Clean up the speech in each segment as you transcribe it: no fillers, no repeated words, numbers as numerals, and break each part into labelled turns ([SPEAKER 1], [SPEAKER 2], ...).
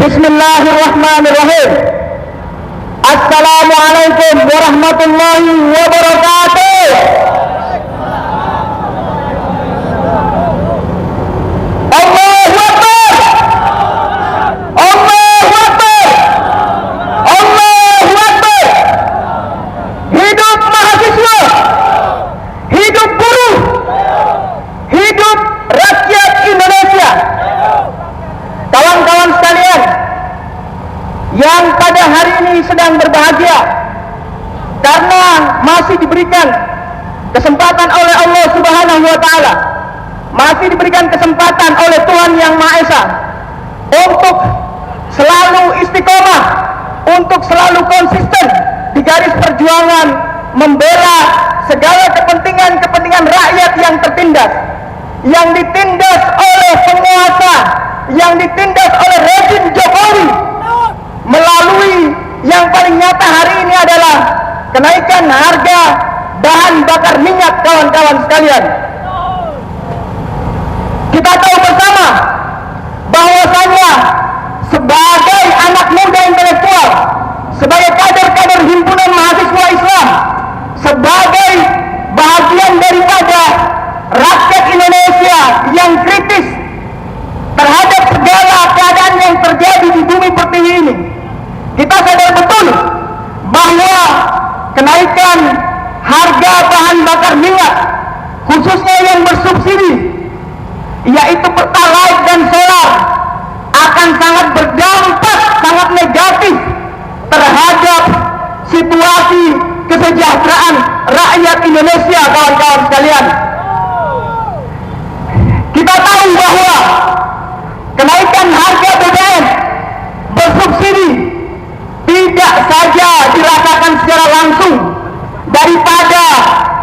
[SPEAKER 1] Bismillahirrahmanirrahim. Assalamualaikum warahmatullahi wabarakatuh. Allahu Akbar. Allahu Akbar. Allahu Akbar. Hidup mahasiswa. Hidup buruh. Hidup rakyat Indonesia. Kawan-kawan sekalian yang pada hari ini sedang berbahagia karena masih diberikan kesempatan oleh Allah Subhanahu wa Ta'ala, masih diberikan kesempatan oleh Tuhan Yang Maha Esa untuk selalu istiqomah, untuk selalu konsisten di garis perjuangan membela segala kepentingan rakyat yang tertindas, yang ditindas oleh penguasa, yang ditindas oleh rezim Jokowi, melalui yang paling nyata hari ini adalah kenaikan harga bahan bakar minyak. Kawan-kawan sekalian, kita tahu bersama bahwasanya sebagai anak muda intelektual, sebagai kader-kader himpunan mahasiswa Islam, sebagai bagian daripada rakyat Indonesia yang kritis terhadap segala keadaan yang terjadi di bumi pertiwi ini, kita sadar betul bahwa kenaikan harga bahan bakar minyak, khususnya yang bersubsidi, yaitu Pertalite dan solar, akan sangat berdampak sangat negatif terhadap situasi kesejahteraan rakyat Indonesia. Kawan-kawan sekalian, kita tahu bahwa kenaikan harga BBM bersubsidi tidak saja dirasakan secara langsung daripada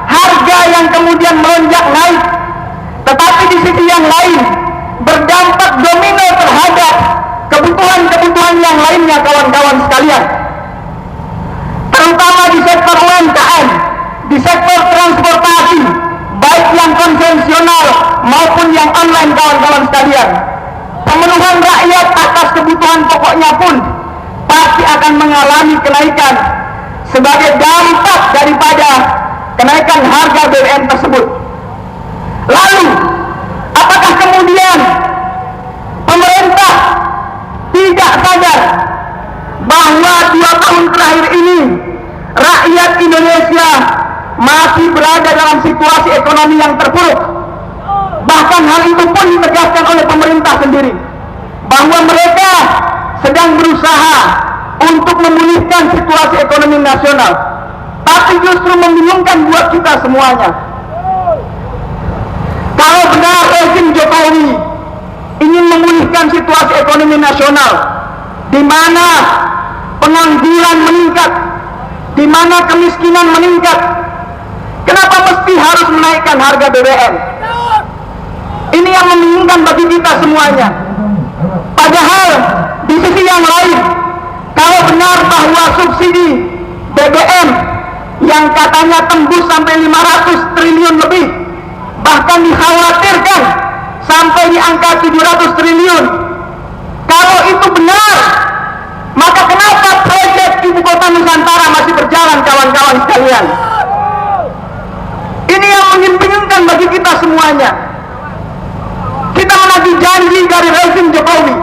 [SPEAKER 1] harga yang kemudian melonjak naik, tetapi di sisi yang lain berdampak domino terhadap kebutuhan-kebutuhan yang lainnya. Kawan-kawan sekalian, terutama di sektor UMKM, di sektor transportasi, baik yang konvensional maupun yang online. Kawan-kawan sekalian, pemenuhan rakyat atas kebutuhan pokoknya pun pasti akan mengalami kenaikan sebagai dampak daripada kenaikan harga BBM tersebut. Lalu, apakah kemudian pemerintah tidak sadar bahwa 2 tahun terakhir ini rakyat Indonesia masih berada dalam situasi ekonomi yang terpuruk? Bahkan hal itu pun ditegaskan oleh pemerintah sendiri, bahwa mereka sedang berusaha untuk memulihkan situasi ekonomi nasional, tapi justru membingungkan buat kita semuanya. Kalau benar rezim Jokowi ingin memulihkan situasi ekonomi nasional, di mana pengangguran meningkat, di mana kemiskinan meningkat, kenapa mesti harus menaikkan harga BBM? Ini yang membingungkan bagi kita semuanya. Padahal di sisi yang lain, kalau benar bahwa subsidi BBM yang katanya tembus sampai 500 triliun lebih, bahkan dikhawatirkan sampai di angka 700 triliun, kalau itu benar, maka kenapa proyek Ibu Kota Nusantara masih berjalan? Kawan-kawan sekalian, ini yang membingungkan bagi kita semuanya. Kita menagih janji dari rezim Jokowi.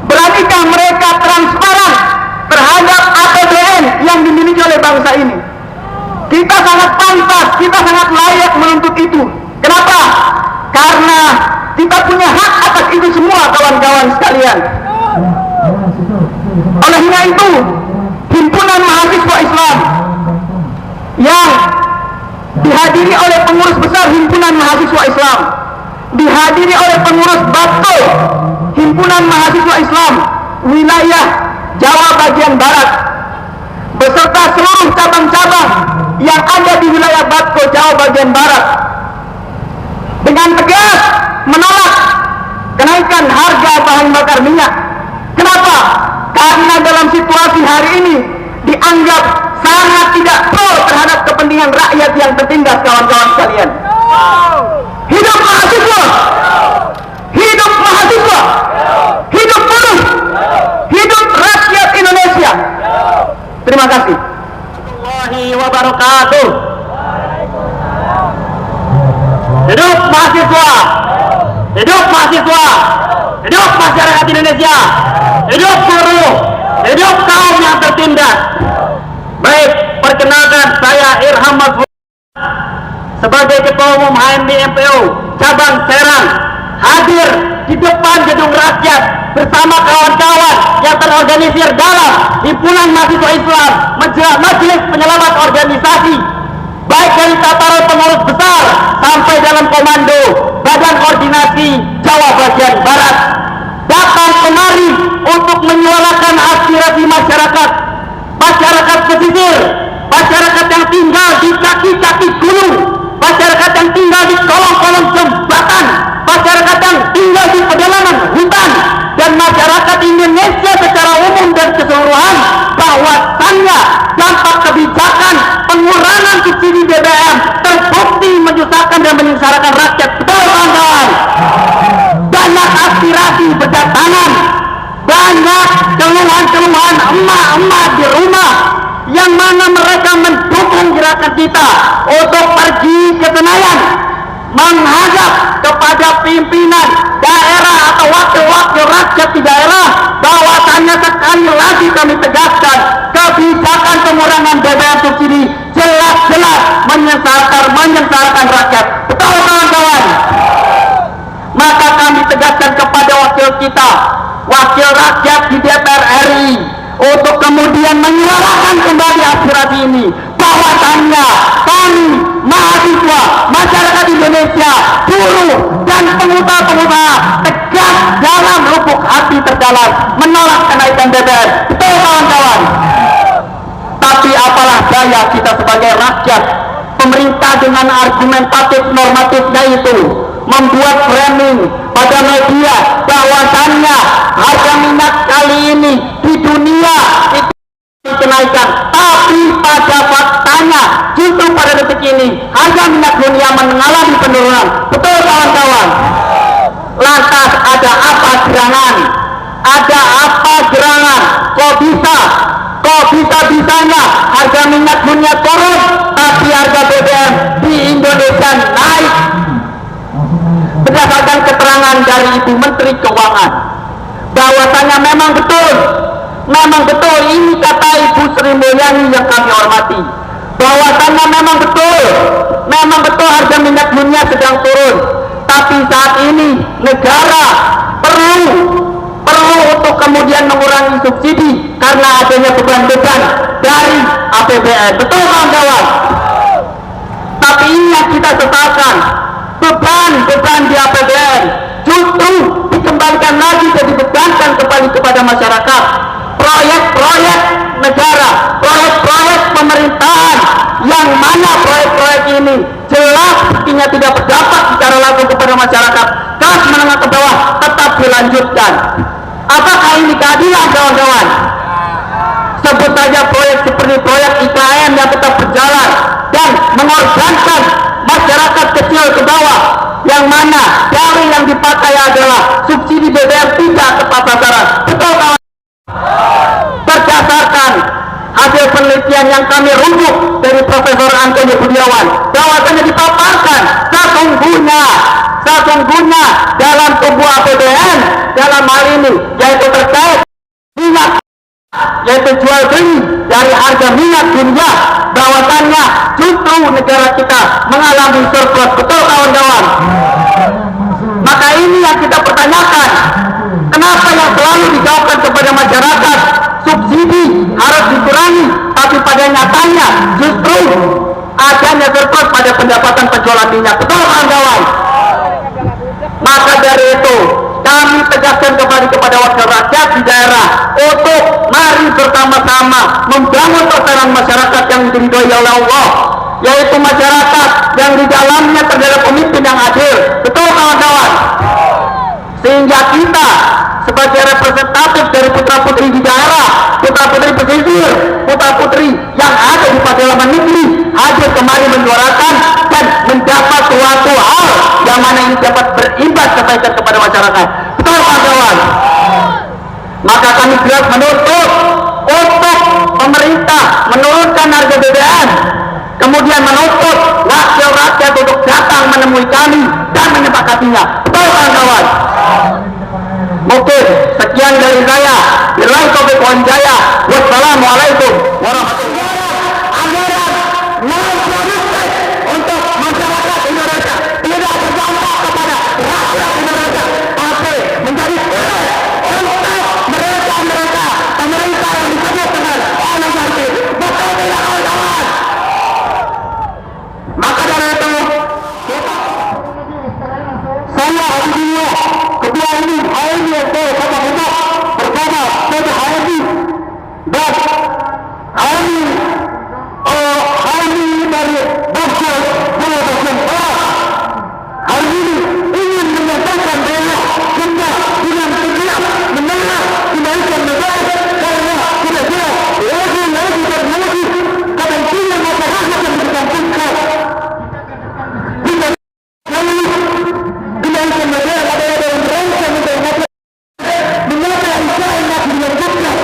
[SPEAKER 1] Beranikah mereka transparan terhadap APBN yang dimiliki oleh bangsa ini? Kita sangat pantas, kita sangat layak menuntut itu. Kenapa? Karena kita punya hak atas itu semua, kawan-kawan sekalian. Olehnya itu, himpunan mahasiswa Islam yang dihadiri oleh pengurus besar himpunan mahasiswa Islam, dihadiri oleh pengurus Batko himpunan mahasiswa Islam wilayah Jawa bagian Barat, beserta seluruh cabang-cabang yang ada di wilayah Batko Jawa bagian Barat, dengan tegas menolak kenaikan harga bahan bakar minyak. Kenapa? Karena dalam situasi hari ini dianggap sangat tidak pro terhadap kepentingan rakyat yang tertindas. Kawan-kawan sekalian, hidup mahasiswa, hidup mahasiswa, hidup buruh, hidup mahasiswa, hidup masyarakat Indonesia, hidup buruh, hidup kaum yang tertindas. Baik, perkenalkan saya Irham Masfur sebagai Ketua Umum HMB MPO cabang Serang, hadir di depan gedung rakyat bersama kawan-kawan yang terorganisir dalam himpunan mahasiswa Islam Majelis Penyelamat Organisasi, baik dari tataran pengurus besar sampai dalam komando Badan Koordinasi Jawa Bagian Barat, datang kemari untuk menyuarakan aspirasi masyarakat pesisir, masyarakat yang tinggal di kaki-kaki gunung, masyarakat yang tinggal di kolong-kolong jembatan, masyarakat yang tinggal di pedalaman hutan, dan masyarakat Indonesia secara umum dan keseluruhan, bahwasannya dampak kebijakan pengurangan subsidi BBM terbukti menyusahkan dan menyengsarakan rakyat. Betul, kawan-kawan? Banyak aspirasi berdatangan, banyak keluhan-keluhan emak-emak di rumah yang mana mereka mendukung gerakan kita untuk pergi ke Senayan menghadap kepada pimpinan daerah atau wakil-wakil rakyat di daerah, bahwasannya sekali lagi kami tegaskan kebijakan pengurangan BBM subsidi jelas-jelas menyengsarakan rakyat. Betul, kawan-kawan? Maka kami tegaskan kepada wakil kita, wakil rakyat di DPR RI, untuk kemudian menyuarakan kembali aspirasi ini, bahwasannya kami mahasiswa, masyarakat Indonesia, buruh dan pengusaha-pengusaha tegas dalam lubuk hati terdalam menolak kenaikan BBM. Betul, kawan-kawan? Tapi apalah daya kita sebagai rakyat, pemerintah dengan argumentatif normatifnya itu membuat framing pada media bahwasannya harga minyak kali ini di dunia itu dikenaikan, tapi pada faktanya justru pada detik ini harga minyak dunia mengalami penurunan. Betul, kawan-kawan? Lantas ada apa gerangan? Ada apa gerangan? Kok bisa-bisanya harga minyak dunia turun tapi harga BBM di Indonesia naik? Berdasarkan keterangan dari Ibu Menteri Keuangan, bahwasanya memang betul ini kata Ibu Sri Mulyani yang kami hormati, bahwasanya memang betul harga minyak dunia sedang turun, tapi saat ini negara perlu untuk kemudian mengurangi subsidi karena adanya beban-beban dari APBN. Betul, kawan-kawan? Tapi ini yang kita sesalkan, beban di APBN justru dikembalikan lagi dan dibebankan kembali kepada masyarakat. Proyek-proyek negara, proyek-proyek pemerintahan, yang mana proyek-proyek ini jelas sepertinya tidak berdampak secara langsung kepada masyarakat, kelas menengah ke bawah, tetap dilanjutkan. Apakah ini keadilan, kawan-kawan? Sebut saja proyek seperti proyek IKN yang tetap berjalan dan mengorbankan masyarakat kecil ke bawah, yang mana dalih yang dipakai adalah subsidi BBM tidak tepat sasaran. Betul, kawan? Berdasarkan hasil penelitian yang kami rujuk dari Profesor Antoni Budiawan, bahwasanya dipaparkan sesungguhnya dalam tubuh APBN dalam hal ini yaitu terkait minyak, yaitu jual beli dari harga minyak dunia, bahwasannya justru negara kita mengalami surplus. Betul, kawan-kawan? Maka ini yang kita pertanyakan, kenapa yang selalu dijawabkan kepada masyarakat subsidi harus dikurangi, tapi pada nyatanya justru adanya surplus pada pendapatan penjualan minyak. Betul, kawan-kawan? Maka dari itu kami tegaskan kembali kepada wakil rakyat di daerah untuk mari bersama-sama membangun tatanan masyarakat yang diridhoi oleh Allah, yaitu masyarakat yang di dalamnya terdapat pemimpin yang adil. Betul, kawan-kawan? Sehingga kita sebagai representatif dari putra-putri di daerah, putra-putri pesisir, putra-putri yang ada di pedalaman negeri, hadir kemari menyuarakan dan mendapat suatu hal yang mana ini dapat berimbas kebaikan kepada masyarakat. Betul, kawan-kawan? Maka kami jelas menuntut untuk pemerintah menurunkan harga BBM, kemudian menuntut wakil rakyat untuk datang menemui kami dan menyepakatinya. Betul, kawan-kawan? Sekian dari saya. Billahi taufiq wal hidayah. Wassalamualaikum warahmatullahi wabarakatuh. Untuk masyarakat Indonesia tidak berdampak kepada rakyat Indonesia, tapi menjadi untuk mereka pemerintah yang disebut dengan oligarki. Betul tidak kawan-kawan? Maka dari itu saya Habibullah Ketua Umum HMI Kota Depok bersama Pada HMI dan HMI dari Bangsa Pulau Nusantara hari ini ingin menyatakan bahwa kita dengan tegak menolak kenaikan BBM karena sudah jelas lagi terjadi kepentingan masyarakat yang disampaikan. Kenaikan BBM adalah dalam rangka mengapa Israel dilanjutkan.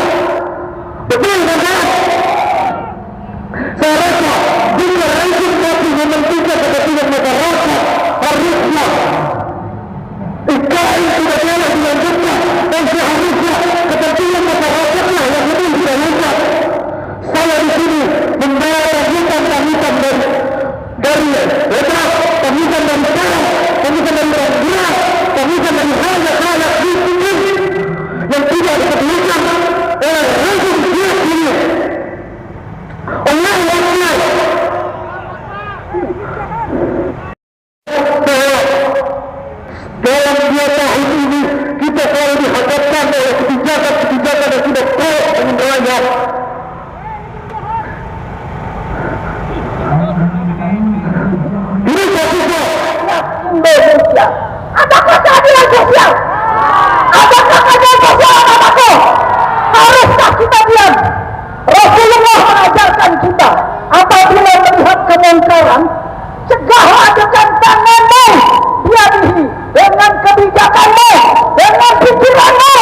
[SPEAKER 1] Betul kan? Saya rasa jika rezim masih mementingkan kepentingan masyarakat, harusnya IKN tidak boleh dilanjutkan dan seharusnya kepentingan masyarakatlah yang lebih dilanjutkan. Saya di sini membawa tangisan dari lepas, tangisan dari sekarang, tangisan dari berat, tangisan dari hal-hal yang tidak dipedulikan oleh rezim bias ini. Allah dalam 2 tahun ini kita selalu dihadapkan oleh kebijakan-kebijakan yang sudah pro dengan rakyat. Ini sosial Indonesia. Apakah keadilan sosial? Apakah keadilan sosial kataku? Haruskah kita diam? Rasulullah mengajarkan kita apabila melihat kemungkaran, cegahlah dengan tanganmu, biadihi, dengan kebijakanmu, dengan pikiranmu,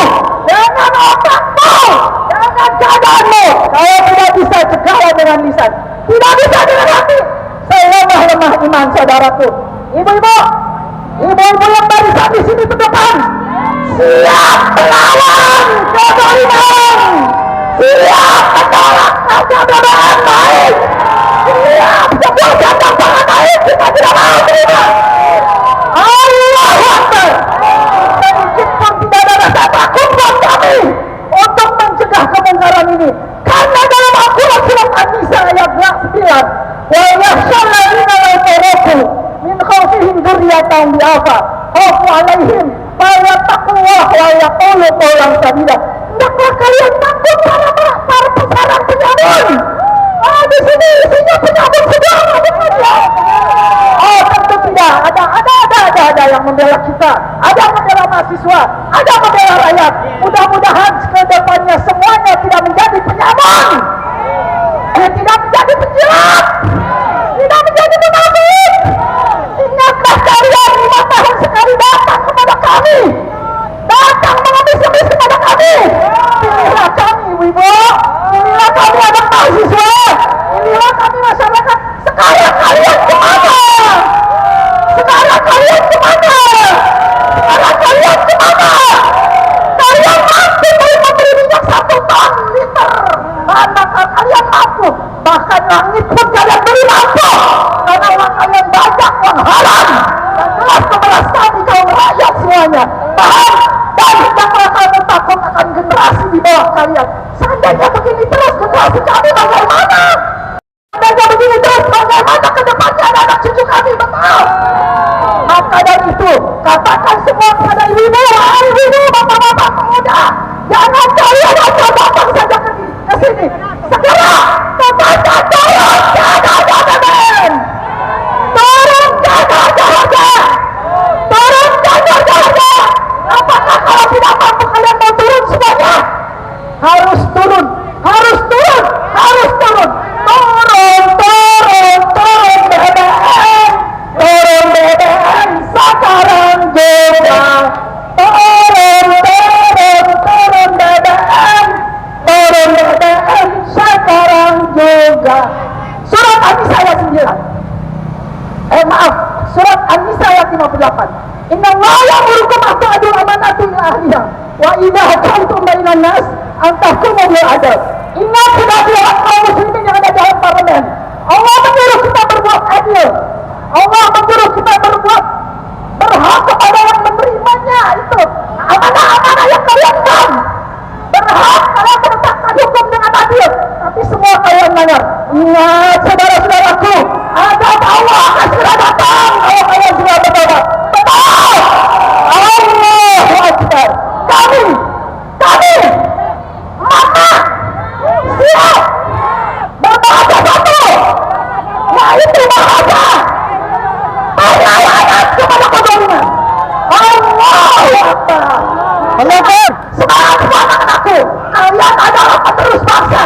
[SPEAKER 1] dengan otakmu, dengan keadaanmu. Kalau tidak bisa, cegahlah dengan lisan. Tidak bisa dengan hati. Selemah-lemah iman saudaraku. Ibu-ibu yang barisan di sini ke depan, siap melawan kezaliman, siap menolak harga BBM naik, siap sebuah jatah pangan naik, kita tidak mau terima. Allahu Akbar. Sedikit pun tidak ada rasa takut buat kami untuk mencegah kemungkaran ini, karena dalam Al-Quran surat An-Nisa ayat 9, wa yakhshal ladzina la taraku min khawfihim dzurriyyatan bi'afa khawfu 'alaihim fayattaqullah wa yaqulu qawlan sadida. Hendaklah kalian takut para pesanan penyambung. Di sini isinya penyambung semua, bukan ya? Oh, tentu tidak. Ada yang membela kita, ada yang membela mahasiswa, ada yang membela rakyat. Mudah-mudahan ke depannya semuanya tidak menjadi penyambung, tidak menjadi penjilat, tidak menjadi munafik. Ingatlah kalian 5 tahun sekali datang kepada kami, datang mengemis-ngemis kepada kami. Pilihlah kami, ibu-ibu, pilihlah kami anak mahasiswa, pilihlah kami masyarakat. Sekarang kalian kemana? Sekarang kalian kemana? Sekarang kalian kemana? Kalian mampu membeli minyak 1 ton liter. Manakah kalian mampu? Bahkan langit pun kalian beri mampu, karena uang kalian banyak, uang haram. Dan jelas kebelas kami kaum rakyat semuanya. Paham? Dan hendaklah kamu takut akan generasi di bawah kalian. Seandainya begini terus generasi kami bagaimana? Seandainya begini terus bagaimana ke depannya anak cucu kami? Betul. Maka dari itu katakan semua kepada ibu-ibu, bapak-bapak pemuda, jangan kalian asal datang saja ke sini. Segera katakan turunkan harga BBM, turunkan harga, turunkan harga. Apakah kalau tidak mampu kalian mau turun semuanya? Harus turun, harus turun, harus turun. Turun BBM, turun BBM sekarang juga. Turun BBM, turun BBM sekarang juga. Surat An-Nisa ayat 9. Surat An-Nisa ayat 58. Inna Allah ya'murukum an tu'adul amanati ila ahliha wa idza hakamtum bainan nas an tahkumu bil adl. Ingat kedatangan kaum muslimin yang ada dalam parlemen. Allah menyuruh kita berbuat adil. Allah menyuruh kita berbuat berhak kepada yang menerimanya. Itu amanah-amanah yang kalian kan. Berhak kalian menegakkan hukum dengan adil. Tapi semua kalian melanggar. Ingat saudara-saudaraku, adab Allah akan segera datang kalau kalian segera bertobat. Betul. Allahu Akbar. Kami maka siap berbahasa satu, yaitu bahasa pengawalan kepada kezaliman. Allahu Akbar. Semangat anak-anakku, kalian adalah penerus bangsa.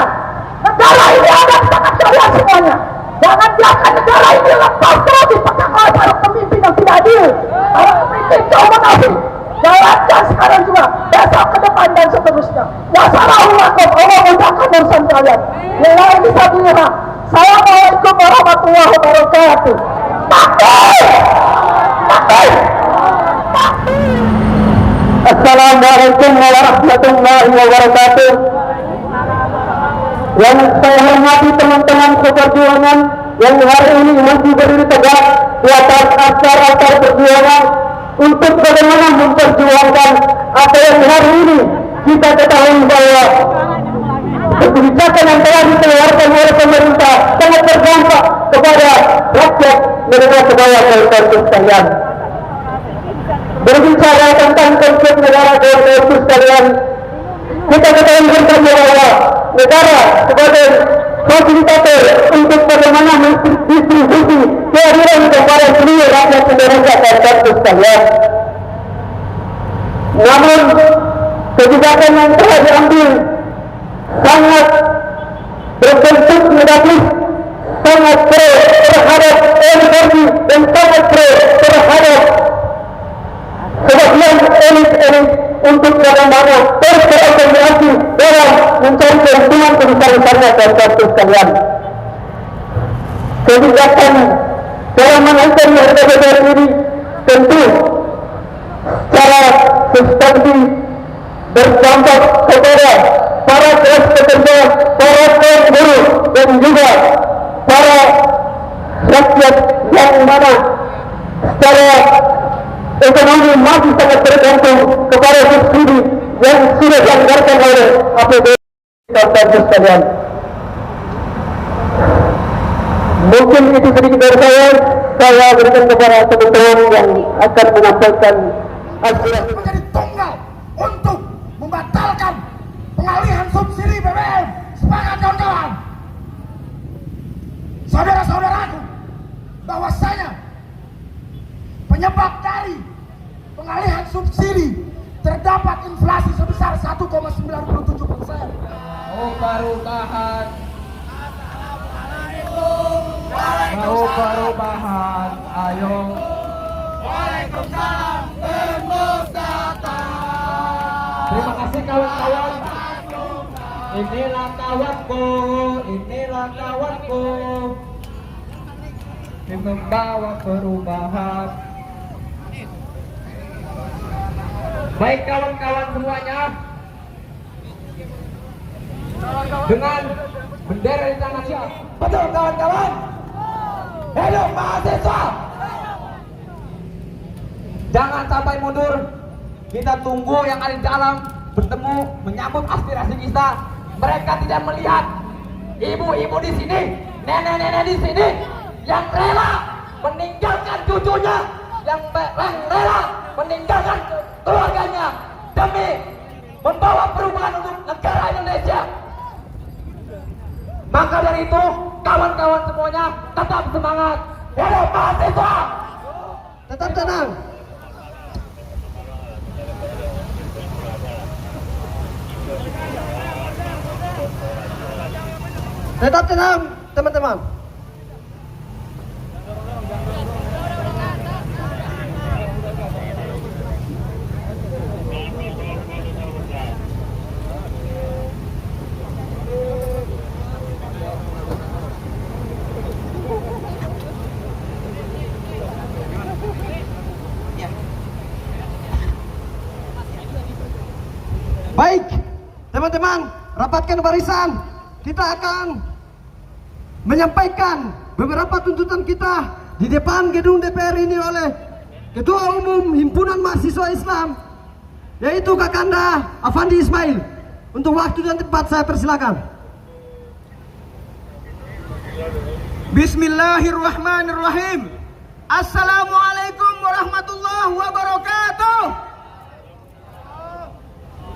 [SPEAKER 1] Negara ini ada di tangan kalian semuanya. Jangan biarkan negara ini lepas terus dipegang oleh para pemimpin yang tidak adil, para pemimpin kaum munafik. Jalankan sekarang juga, besok ke depan dan seterusnya. Wassalamualaikum, Allah mudahkan urusan kalian. Lillahi bisabilillah. Assalamualaikum warahmatullahi wabarakatuh. Takbir! Takbir! Assalamualaikum warahmatullahi wabarakatuh. Yang saya hormati teman-teman seperjuangan yang hari ini masih berdiri tegak di atas akar-akar perjuangan untuk bagaimana memperjuangkan apa yang hari ini kita ketahui bahwa kebijakan yang telah dikeluarkan oleh pemerintah sangat berdampak kepada rakyat negara sebaya kaum sekalian. Berbicara tentang konsep negara kaum sekalian, kita ketahui bersama bahwa negara sebagai fasilitator untuk bagaimana mendistribusi keadilan kepada seluruh rakyat Indonesia dan bangsa sekalian. Namun kebijakan yang telah diambil sangat berbentuk negatif, sangat pro terhadap oligarki dan sangat pro terhadap sebagian elit-elit untuk bagaimana terkoordinasi dalam mencari keuntungan sebesar-besarnya dan bangsa sekalian. Kebijakan dalam menaikkan harga BBM ini tentu secara substansi berdampak kepada para kelas pekerja, para kaum buruh dan juga para rakyat yang mana secara ekonomi masih sangat tergantung kepada subsidi yang sudah dianggarkan oleh APBD dan bangsa sekalian. Mungkin itu sedikit dari saya berikan kepada teman-teman yang akan menyampaikan aspirasi.
[SPEAKER 2] Menjadi tunggal untuk membatalkan pengalihan subsidi BBM. Semangat kawan-kawan. Saudara-saudaraku, bahwasanya penyebab dari pengalihan subsidi terdapat inflasi sebesar 1,97%.
[SPEAKER 3] Mau perubahan, mau perubahan, ayo.
[SPEAKER 2] Waalaikumsalam, tembus datang.
[SPEAKER 3] Terima kasih kawan-kawan. Inilah kawanku, inilah kawanku. Yang membawa perubahan. Baik kawan-kawan semuanya, dengan bendera di tangan siap.
[SPEAKER 2] Betul kawan-kawan. Hidup mahasiswa.
[SPEAKER 3] Jangan sampai mundur. Kita tunggu yang ada di dalam bertemu menyambut aspirasi kita. Mereka tidak melihat ibu-ibu di sini, nenek-nenek di sini yang rela meninggalkan cucunya, yang rela meninggalkan keluarganya demi membawa perubahan untuk negara Indonesia. Maka dari itu, kawan-kawan semuanya tetap semangat. Hidup mahasiswa.
[SPEAKER 2] Tetap tenang. Tetap tenang, teman-teman. Baik, teman-teman, rapatkan barisan. Kita akan menyampaikan beberapa tuntutan kita di depan gedung DPR ini oleh Ketua Umum Himpunan Mahasiswa Islam, yaitu Kakanda Afandi Ismail. Untuk waktu dan tempat saya persilakan.
[SPEAKER 1] Bismillahirrahmanirrahim. Assalamualaikum warahmatullahi wabarakatuh.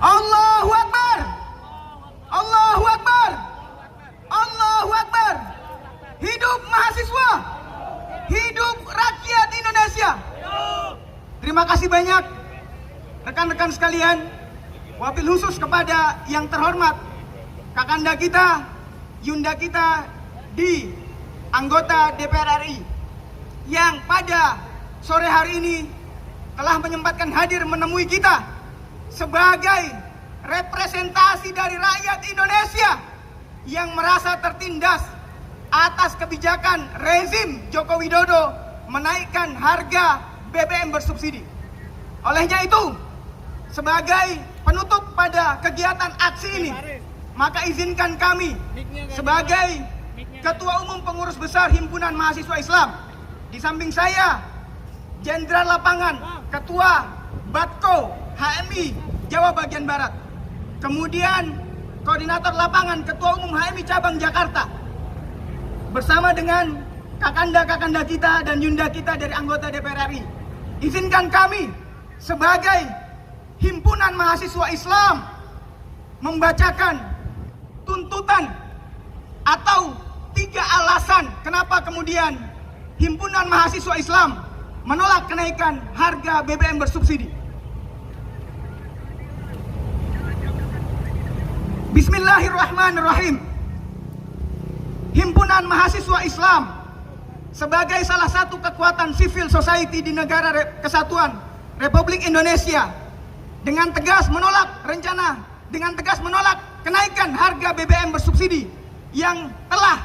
[SPEAKER 1] Allahu Akbar. Allahu Akbar. Allahu Akbar. Hidup mahasiswa. Hidup rakyat Indonesia. Terima kasih banyak rekan-rekan sekalian. Wabil khusus kepada yang terhormat Kakanda kita, Yunda kita di anggota DPR RI yang pada sore hari ini telah menyempatkan hadir menemui kita sebagai representasi dari rakyat Indonesia yang merasa tertindas atas kebijakan rezim Joko Widodo menaikkan harga BBM bersubsidi. Olehnya itu, sebagai penutup pada kegiatan aksi ini, maka izinkan kami sebagai Ketua Umum Pengurus Besar Himpunan Mahasiswa Islam, di samping saya Jenderal Lapangan Ketua Batko HMI Jawa Bagian Barat, kemudian Koordinator Lapangan Ketua Umum HMI Cabang Jakarta, bersama dengan kakanda-kakanda kita dan yunda kita dari anggota DPR RI. Izinkan kami sebagai Himpunan Mahasiswa Islam membacakan tuntutan atau 3 alasan kenapa kemudian Himpunan Mahasiswa Islam menolak kenaikan harga BBM bersubsidi. Bismillahirrahmanirrahim. Himpunan Mahasiswa Islam sebagai salah satu kekuatan civil society di negara Kesatuan Republik Indonesia dengan tegas menolak kenaikan harga BBM bersubsidi yang telah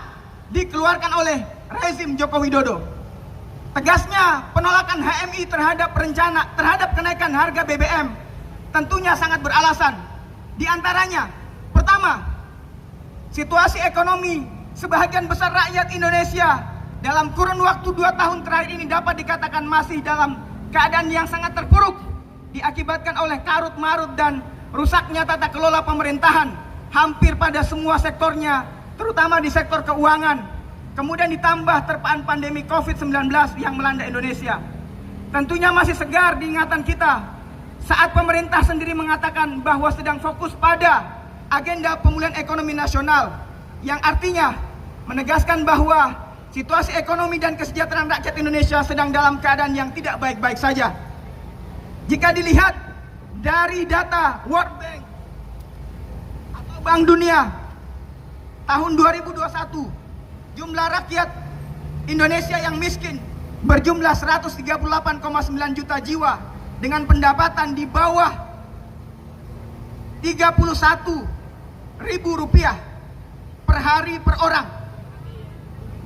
[SPEAKER 1] dikeluarkan oleh rezim Joko Widodo. Tegasnya penolakan HMI terhadap kenaikan harga BBM tentunya sangat beralasan. Di antaranya, pertama, situasi ekonomi sebagian besar rakyat Indonesia dalam kurun waktu 2 tahun terakhir ini dapat dikatakan masih dalam keadaan yang sangat terpuruk, diakibatkan oleh karut-marut dan rusaknya tata kelola pemerintahan hampir pada semua sektornya, terutama di sektor keuangan. Kemudian ditambah terpaan pandemi COVID-19 yang melanda Indonesia. Tentunya masih segar di ingatan kita saat pemerintah sendiri mengatakan bahwa sedang fokus pada agenda pemulihan ekonomi nasional, yang artinya menegaskan bahwa situasi ekonomi dan kesejahteraan rakyat Indonesia sedang dalam keadaan yang tidak baik-baik saja. Jika dilihat dari data World Bank atau Bank Dunia tahun 2021, jumlah rakyat Indonesia yang miskin berjumlah 138,9 juta jiwa dengan pendapatan di bawah 31.000 rupiah per hari per orang,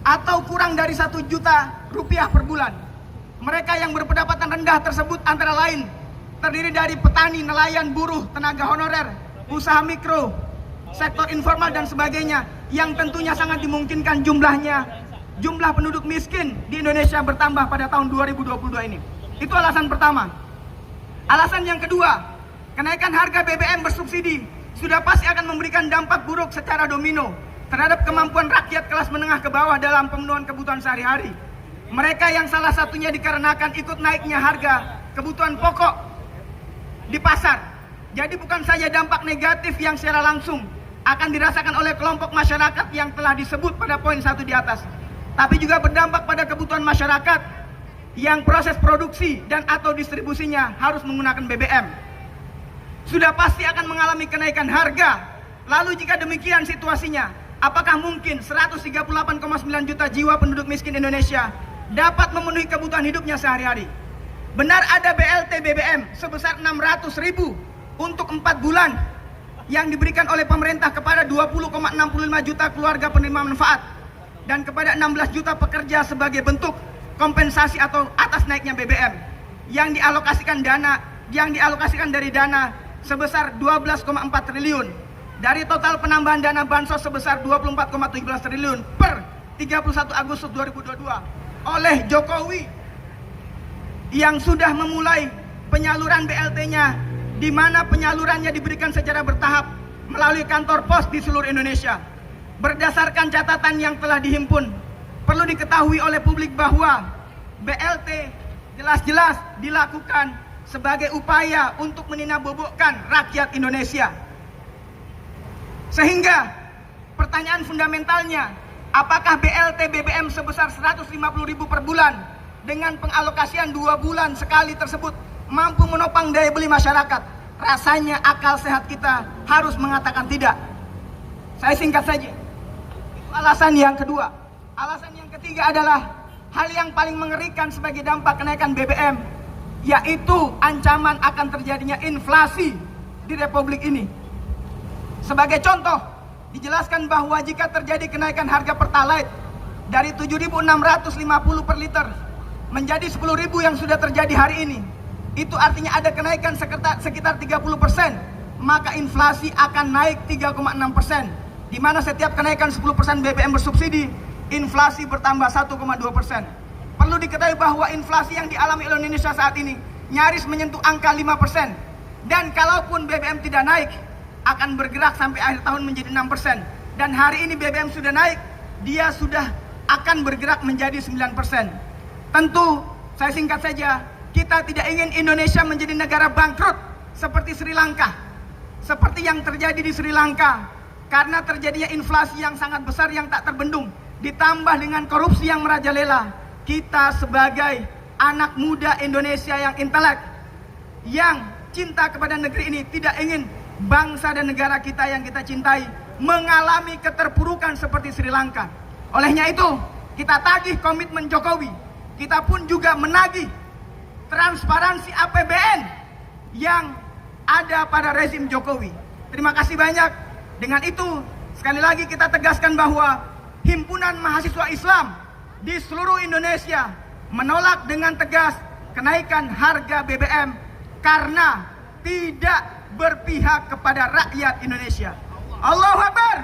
[SPEAKER 1] atau kurang dari 1 juta rupiah per bulan. Mereka yang berpendapatan rendah tersebut antara lain terdiri dari petani, nelayan, buruh, tenaga honorer, usaha mikro, sektor informal dan sebagainya, yang tentunya sangat dimungkinkan jumlah penduduk miskin di Indonesia bertambah pada tahun 2022 ini. Itu alasan pertama. Alasan yang kedua, kenaikan harga BBM bersubsidi sudah pasti akan memberikan dampak buruk secara domino terhadap kemampuan rakyat kelas menengah ke bawah dalam pemenuhan kebutuhan sehari-hari. Mereka yang salah satunya dikarenakan ikut naiknya harga kebutuhan pokok di pasar. Jadi bukan saja dampak negatif yang secara langsung akan dirasakan oleh kelompok masyarakat yang telah disebut pada poin 1 di atas, tapi juga berdampak pada kebutuhan masyarakat yang proses produksi dan atau distribusinya harus menggunakan BBM. Sudah pasti akan mengalami kenaikan harga. Lalu jika demikian situasinya, apakah mungkin 138,9 juta jiwa penduduk miskin Indonesia dapat memenuhi kebutuhan hidupnya sehari-hari? Benar ada BLT BBM sebesar 600.000 untuk 4 bulan yang diberikan oleh pemerintah kepada 20,65 juta keluarga penerima manfaat dan kepada 16 juta pekerja sebagai bentuk kompensasi atau atas naiknya BBM yang dialokasikan dari dana
[SPEAKER 4] sebesar 12,4 triliun. Dari total penambahan dana bansos sebesar 24,17 triliun per 31 Agustus 2022 oleh Jokowi yang sudah memulai penyaluran BLT-nya, di mana penyalurannya diberikan secara bertahap melalui kantor pos di seluruh Indonesia. Berdasarkan catatan yang telah dihimpun, perlu diketahui oleh publik bahwa BLT jelas-jelas dilakukan sebagai upaya untuk meninabobokkan rakyat Indonesia. Sehingga pertanyaan fundamentalnya, apakah BLT BBM sebesar 150.000 per bulan dengan pengalokasian 2 bulan sekali tersebut mampu menopang daya beli masyarakat? Rasanya akal sehat kita harus mengatakan tidak. Saya singkat saja. Itu alasan yang kedua. Alasan yang ketiga adalah hal yang paling mengerikan sebagai dampak kenaikan BBM, yaitu ancaman akan terjadinya inflasi di Republik ini. Sebagai contoh, dijelaskan bahwa jika terjadi kenaikan harga Pertalite dari 7.650 per liter menjadi 10.000 yang sudah terjadi hari ini, itu artinya ada kenaikan sekitar 30%, maka inflasi akan naik 3,6%, di mana setiap kenaikan 10% BBM bersubsidi, inflasi bertambah 1,2%. Perlu diketahui bahwa inflasi yang dialami oleh Indonesia saat ini nyaris menyentuh angka 5%, dan kalaupun BBM tidak naik, akan bergerak sampai akhir tahun menjadi 6%. Dan hari ini BBM sudah naik, dia sudah akan bergerak menjadi 9%. Tentu, saya singkat saja, kita tidak ingin Indonesia menjadi negara bangkrut seperti Sri Lanka. Seperti yang terjadi di Sri Lanka, karena terjadinya inflasi yang sangat besar yang tak terbendung, ditambah dengan korupsi yang merajalela. Kita sebagai anak muda Indonesia yang intelek, yang cinta kepada negeri ini, tidak ingin bangsa dan negara kita yang kita cintai mengalami keterpurukan seperti Sri Lanka. Olehnya itu, kita tagih komitmen Jokowi. Kita pun juga menagih transparansi APBN yang ada pada rezim Jokowi. Terima kasih banyak. Dengan itu, sekali lagi kita tegaskan bahwa Himpunan Mahasiswa Islam di seluruh Indonesia menolak dengan tegas kenaikan harga BBM karena tidak berpihak kepada rakyat Indonesia. Allahu Akbar,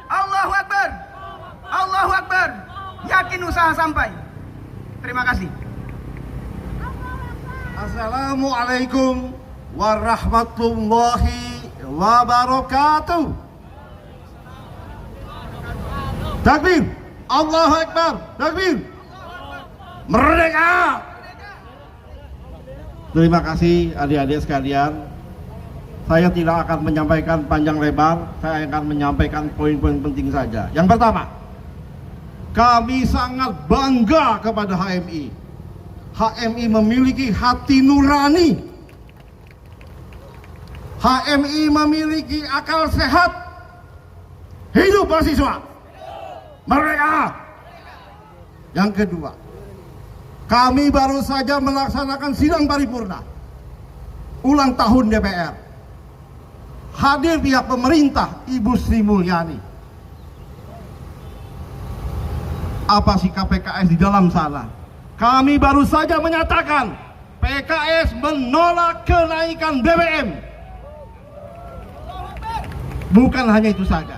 [SPEAKER 4] Allahu Akbar, Allahu Akbar. Yakin usaha sampai. Terima kasih.
[SPEAKER 2] Assalamualaikum warahmatullahi wabarakatuh. Takbir, Allahu Akbar, takbir, merdeka. Terima kasih adik-adik sekalian. Saya tidak akan menyampaikan panjang lebar, saya akan menyampaikan poin-poin penting saja. Yang pertama, kami sangat bangga kepada HMI. HMI memiliki hati nurani. HMI memiliki akal sehat. Hidup mahasiswa, merdeka. Yang kedua, kami baru saja melaksanakan sidang paripurna ulang tahun DPR. Hadir pihak pemerintah, Ibu Sri Mulyani. Apa sikap PKS di dalam sana? Kami baru saja menyatakan PKS menolak kenaikan BBM. Bukan hanya itu saja.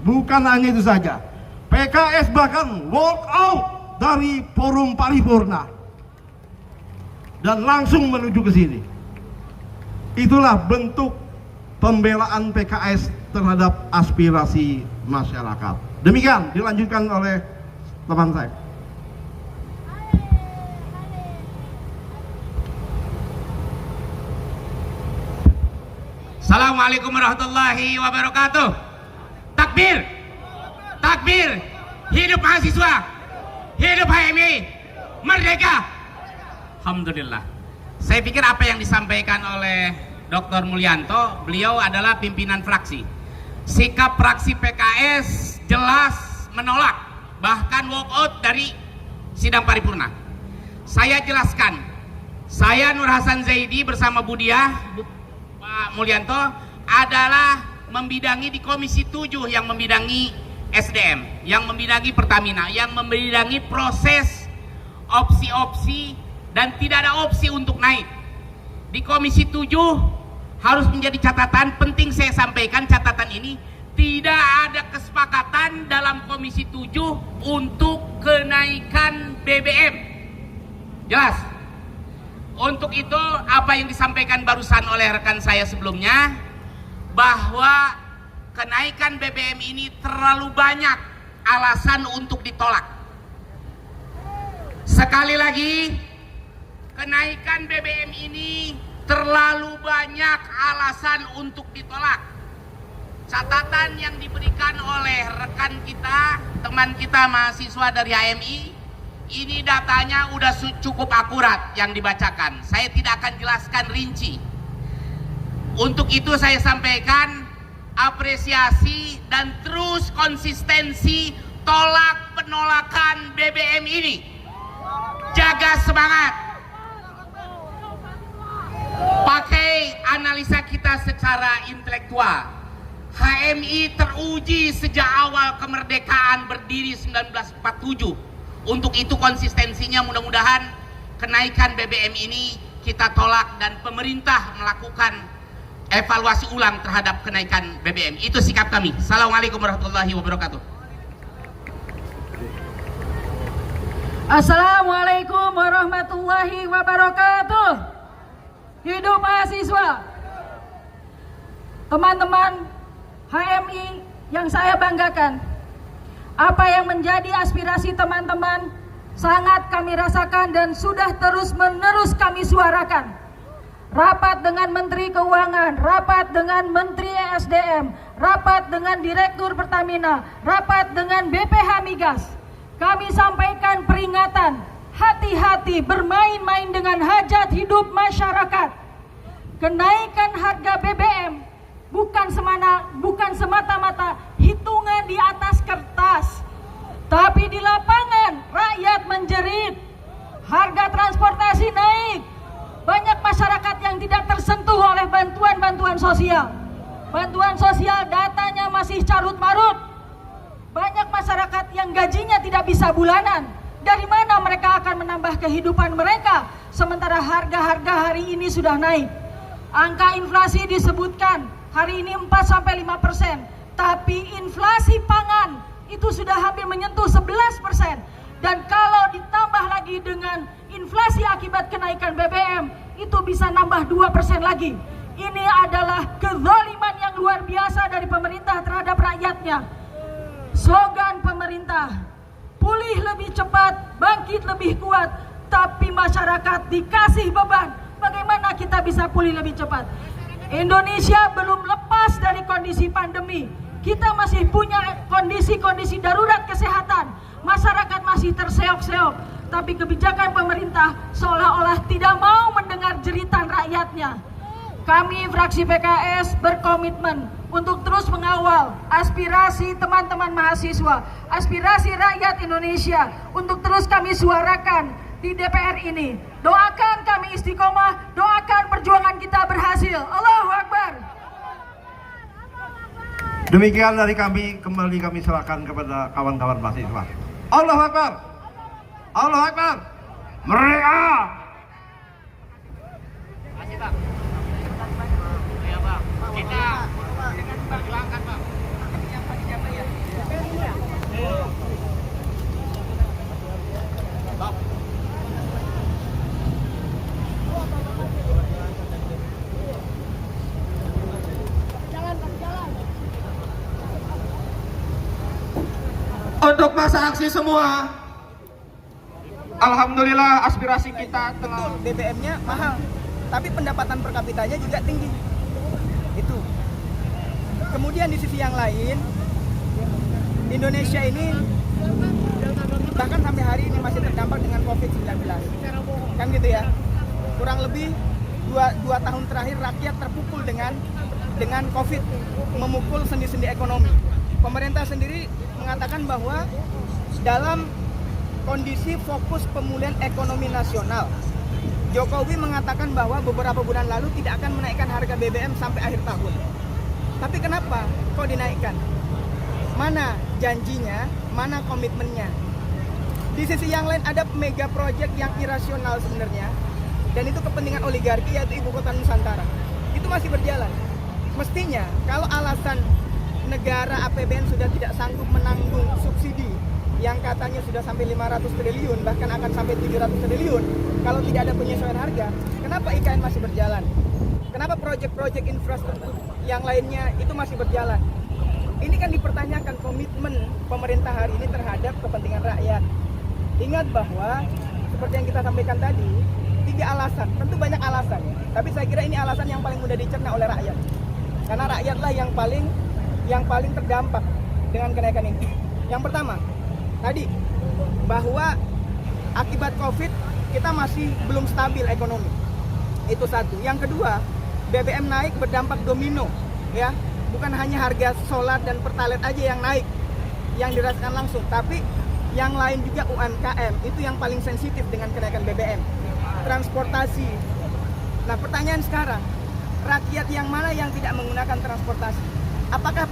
[SPEAKER 2] Bukan hanya itu saja. PKS bahkan walk out dari forum paripurna dan langsung menuju ke sini. Itulah bentuk pembelaan PKS terhadap aspirasi masyarakat. Demikian dilanjutkan oleh teman saya.
[SPEAKER 5] Assalamualaikum warahmatullahi wabarakatuh. Takbir, takbir, hidup mahasiswa, hidup HMI, merdeka. Alhamdulillah. Saya pikir apa yang disampaikan oleh Dr. Mulyanto, beliau adalah pimpinan fraksi. Sikap fraksi PKS jelas menolak, bahkan walk out dari sidang paripurna. Saya jelaskan, saya Nur Hasan Zaidi bersama Budiah, Pak Mulyanto adalah membidangi di Komisi 7 yang membidangi SDM, yang membidangi Pertamina, yang membidangi proses opsi-opsi dan tidak ada opsi untuk naik. Di Komisi 7 harus menjadi catatan. Penting saya sampaikan catatan ini, tidak ada kesepakatan dalam Komisi 7 untuk kenaikan BBM. Jelas. Untuk itu apa yang disampaikan barusan oleh rekan saya sebelumnya, bahwa kenaikan BBM ini terlalu banyak alasan untuk ditolak. Sekali lagi, kenaikan BBM ini terlalu banyak alasan untuk ditolak. Catatan yang diberikan oleh rekan kita, teman kita mahasiswa dari HMI, ini datanya udah cukup akurat yang dibacakan. Saya tidak akan jelaskan rinci. Untuk itu saya sampaikan apresiasi dan terus konsistensi tolak penolakan BBM ini. Jaga semangat. Pakai analisa kita secara intelektual. HMI teruji sejak awal kemerdekaan berdiri 1947. Untuk itu konsistensinya mudah-mudahan kenaikan BBM ini kita tolak dan pemerintah melakukan evaluasi ulang terhadap kenaikan BBM. Itu sikap kami. Assalamualaikum warahmatullahi wabarakatuh.
[SPEAKER 6] Assalamualaikum warahmatullahi wabarakatuh. Hidup mahasiswa. Teman-teman HMI yang saya banggakan, apa yang menjadi aspirasi teman-teman sangat kami rasakan dan sudah terus-menerus kami suarakan. Rapat dengan Menteri Keuangan, rapat dengan Menteri ESDM, rapat dengan Direktur Pertamina, rapat dengan BPH Migas. Kami sampaikan peringatan, hati-hati bermain-main dengan hajat hidup masyarakat. Kenaikan harga BBM bukan semata-mata hitungan di atas kertas, tapi di lapangan rakyat menjerit. Harga transportasi naik, banyak masyarakat yang tidak tersentuh oleh bantuan-bantuan sosial. Bantuan sosial datanya masih carut-marut. Banyak masyarakat yang gajinya tidak bisa bulanan. Dari mana mereka akan menambah kehidupan mereka sementara harga-harga hari ini sudah naik? Angka inflasi disebutkan hari ini 4-5%, tapi inflasi pangan itu sudah hampir menyentuh 11%. Dan kalau ditambah lagi dengan inflasi akibat kenaikan BBM, itu bisa nambah 2% lagi. Ini adalah kezaliman yang luar biasa dari pemerintah terhadap rakyatnya. Slogan pemerintah, pulih lebih cepat, bangkit lebih kuat, tapi masyarakat dikasih beban. Bagaimana kita bisa pulih lebih cepat? Indonesia belum lepas dari kondisi pandemi. Kita masih punya kondisi-kondisi darurat kesehatan. Masyarakat masih terseok-seok. Tapi kebijakan pemerintah seolah-olah tidak mau mendengar jeritan rakyatnya. Kami fraksi PKS berkomitmen untuk terus mengawal aspirasi teman-teman mahasiswa, aspirasi rakyat Indonesia untuk terus kami suarakan di DPR ini. Doakan kami istiqomah, doakan perjuangan kita berhasil. Allahu Akbar.
[SPEAKER 2] Demikian dari kami, kembali kami serahkan kepada kawan-kawan mahasiswa. Allahu Akbar. Allahu Akbar. Merdeka.
[SPEAKER 5] Makasih Bang. Ya Bang, kita perjuangkan Bang.
[SPEAKER 3] Untuk masa aksi semua, alhamdulillah aspirasi kita telah.
[SPEAKER 4] BBM-nya mahal, tapi pendapatan per kapitanya juga tinggi. Itu. Kemudian di sisi yang lain, Indonesia ini bahkan sampai hari ini masih terdampak dengan COVID-19. Kan gitu ya. Kurang lebih 2 tahun terakhir rakyat terpukul dengan COVID, memukul sendi-sendi ekonomi. Pemerintah sendiri mengatakan bahwa dalam kondisi fokus pemulihan ekonomi nasional, Jokowi mengatakan bahwa beberapa bulan lalu tidak akan menaikkan harga BBM sampai akhir tahun. Tapi kenapa kok dinaikkan? Mana janjinya, mana komitmennya? Di sisi yang lain ada mega project yang irasional sebenarnya, dan itu kepentingan oligarki, yaitu Ibu Kota Nusantara. Itu itu masih berjalan. Mestinya kalau alasan negara APBN sudah tidak sanggup menanggung subsidi yang katanya sudah sampai 500 triliun, bahkan akan sampai 700 triliun kalau tidak ada penyesuaian harga, kenapa IKN masih berjalan? Kenapa proyek-proyek infrastruktur yang lainnya itu masih berjalan? Ini kan dipertanyakan komitmen pemerintah hari ini terhadap kepentingan rakyat. Ingat bahwa seperti yang kita sampaikan tadi, 3 alasan, tentu banyak alasan ya, tapi saya kira ini alasan yang paling mudah dicerna oleh rakyat. Karena rakyatlah yang paling terdampak dengan kenaikan ini. Yang pertama, tadi bahwa akibat Covid kita masih belum stabil ekonomi. Itu satu. Yang kedua, BBM naik berdampak domino, ya. Bukan hanya harga solar dan pertalite aja yang naik, yang dirasakan langsung, tapi yang lain juga UMKM itu yang paling sensitif dengan kenaikan BBM. Transportasi. Nah, pertanyaan sekarang, rakyat yang mana yang tidak menggunakan transportasi?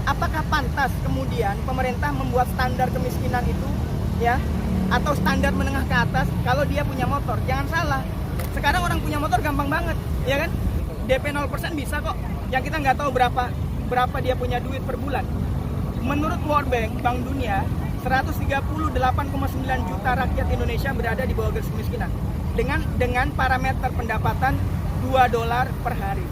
[SPEAKER 4] Apakah pantas kemudian pemerintah membuat standar kemiskinan itu, ya, atau standar menengah ke atas kalau dia punya motor? Jangan salah. Sekarang orang punya motor gampang banget, ya kan? DP 0% bisa kok. Yang kita nggak tahu berapa dia punya duit per bulan. Menurut World Bank, Bank Dunia, 138,9 juta rakyat Indonesia berada di bawah garis kemiskinan dengan parameter pendapatan $2 per hari.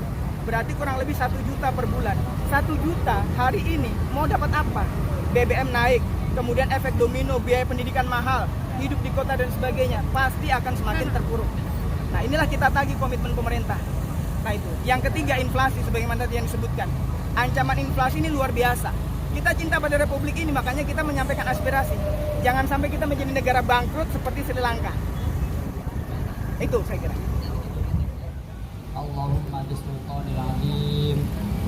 [SPEAKER 4] Berarti kurang lebih 1 juta per bulan. 1 juta hari ini mau dapat apa? BBM naik, kemudian efek domino, biaya pendidikan mahal, hidup di kota dan sebagainya, pasti akan semakin terpuruk. Nah, inilah kita tagih komitmen pemerintah. Nah, itu. Yang ketiga, inflasi sebagaimana tadi yang disebutkan. Ancaman inflasi ini luar biasa. Kita cinta pada republik ini, makanya kita menyampaikan aspirasi. Jangan sampai kita menjadi negara bangkrut seperti Sri Lanka. Itu saya kira.
[SPEAKER 7] Allahumma bisultanil alim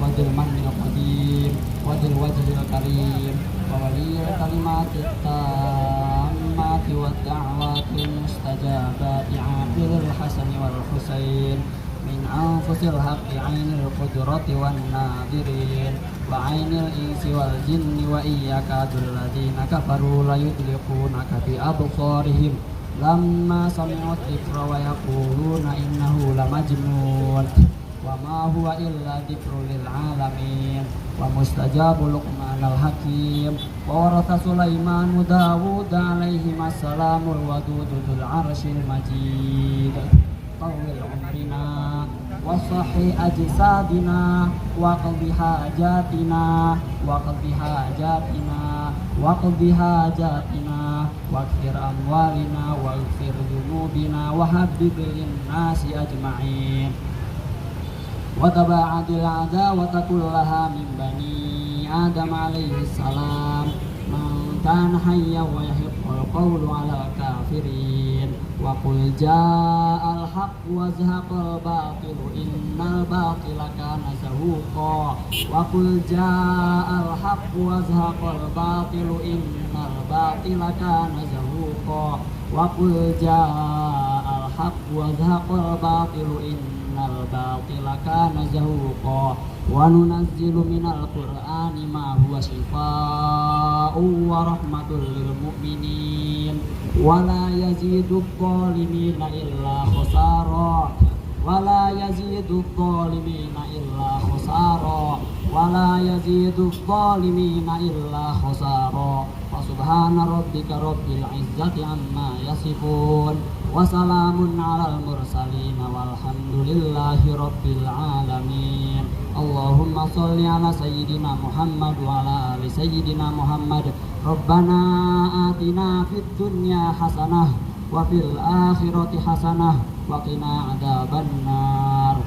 [SPEAKER 7] wa bil manil qadim wa bil wajhil karim wa waliyil kalimatit tammati wa da'watil mustajabati aqilil hasani wal husain min anfusil haqqi ainil qudrati wan nadirin wa ainil insi wal jinni wa iyyaka dzalladzina kafaru la yudliqunaka bi absarihim lamma sami'u dzikra wa yaquluna innahu lamajnun wa ma huwa illa dzikrul lil alamin wa mustajabu luqmanal hakim wa waratha Sulaiman Dawud alaihi assalamul wadudul arsyil majid tawil umrina wa sahhi ajsadina wa qadhi hajatina wa qadhi hajatina wa qadhi hajatina wa aghfir amwalina wa aghfir dhunubina wa habib lin nasi ajma'in wa taba'adil adawata kullaha min bani adam alaihi salam man kana hayya wa yahiqqul qawlu ala kafirin wa qul ja'al haqq wa zahaqal batil innal batila kana zahuqa wa qul ja'al haqq wa zahaqal batil innal batila kana zahuqa wa qul ja'al haqq wa zahaqal batil innal batila kana zahuqa wa nunazzilu minal qur'ani ma huwa shifaa'un wa rahmatul lil mu'minin wa la yazidu adh-dhalimina illa khasara wa la yazidu adh-dhalimina illa khasara wa la yazidu adh-dhalimina illa khasara wa subhana rabbika rabbil izzati amma yasifun wa salamun alal mursalin walhamdulillahi rabbil alamin. Allahumma sholli ala sayyidina Muhammad wa ala ali sayyidina Muhammad. Rabbana atina fid dunya hasanah wa fil akhirati hasanah wa qina adzabannar.